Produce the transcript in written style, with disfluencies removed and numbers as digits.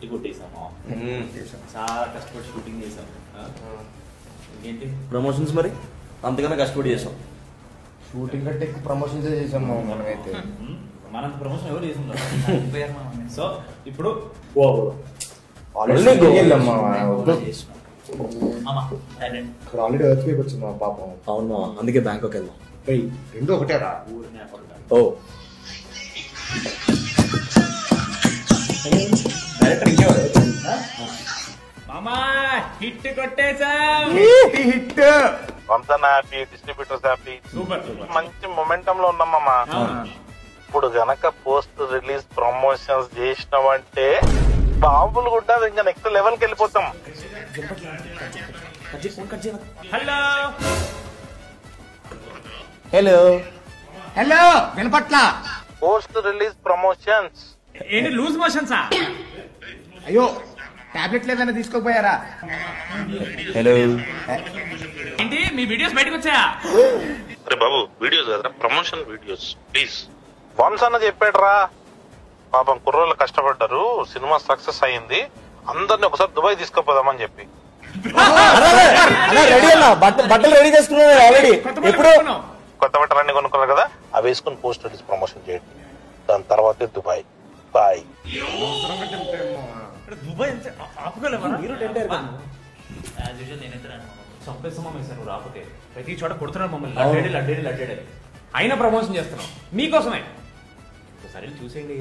Hit కొట్టేసాము, చాలా కష్టపడి shooting చేసాం. ఇంకేంటి ప్రమోషన్స్ మరి అంతకన్నా కష్టపడి చేసాం. షూటింగ్ కంటే ఎక్కువ ప్రమోషన్స్ చేసాము మనమైతే. మనంత ప్రమోషన్ ఎవరు చేసిందో. సో ఇప్పుడు ఆల్రెడీ ఎర్త్క్వేక్ వచ్చింది మా పాపం. అవును, అందుకే బ్యాంకాక్ వెళ్దాం. రెండు ఒకటేరా. ఓ డైరెక్టర్ ఇంకేవాడు మామా హిట్ కొట్టేసాం. హిట్ వంశన్ హ్యాపీ, డిస్ట్రిబ్యూటర్స్ హ్యాపీ, సూపర్ మంచి మొమెంటం లో ఉన్నాం మామా. ఇప్పుడు గనక పోస్ట్ రిలీజ్ ప్రమోషన్స్ చేసినామంటే బాబులు కూడా ఇంకా నెక్స్ట్ లెవెల్ కి వెళ్ళిపోతాం. హలో హలో హలో వినపట్ల. పోస్ట్ రిలీజ్ ప్రమోషన్స్ ఏంటి లూజ్ మోషన్సా? అయ్యో టాబ్లెట్లు ఏదైనా తీసుకోపోయారా? హలో ఏంటి మీ వీడియోస్ బయటకు వచ్చాయా? అరే బాబు వీడియోస్ కదా, ప్రమోషన్ వీడియోస్ ప్లీజ్. వంశ అన్న చెప్పాడురా, పాపం కుర్రోళ్ళు కష్టపడ్డారు, సినిమా సక్సెస్ అయ్యింది, అందరిని ఒకసారి దుబాయ్ తీసుకుపోదామని చెప్పి. రెడీ అన్నా, బట్టలు రెడీ చేసుకున్నాను ఆల్రెడీ. ఎప్పుడు కొత్త బట్టలన్నీ కొనుక్కున్నారు కదా, అవి వేసుకుని పోస్ట్ రిలీజ్ ప్రమోషన్ చేయండి, దాని తర్వాతే దుబాయ్. బాయ్. దుబాయ్ ఆపుకోలేమా? మీరు చంపేస్తామా సార్ రాకపోతే? ప్రతి చోట కొడుతున్నారు మమ్మల్ని, లడ్డేడి లడ్డేడి లడ్డేడి. అయినా ప్రమోషన్ చేస్తున్నాం మీకోసమే, ఒకసారి చూసేయండి.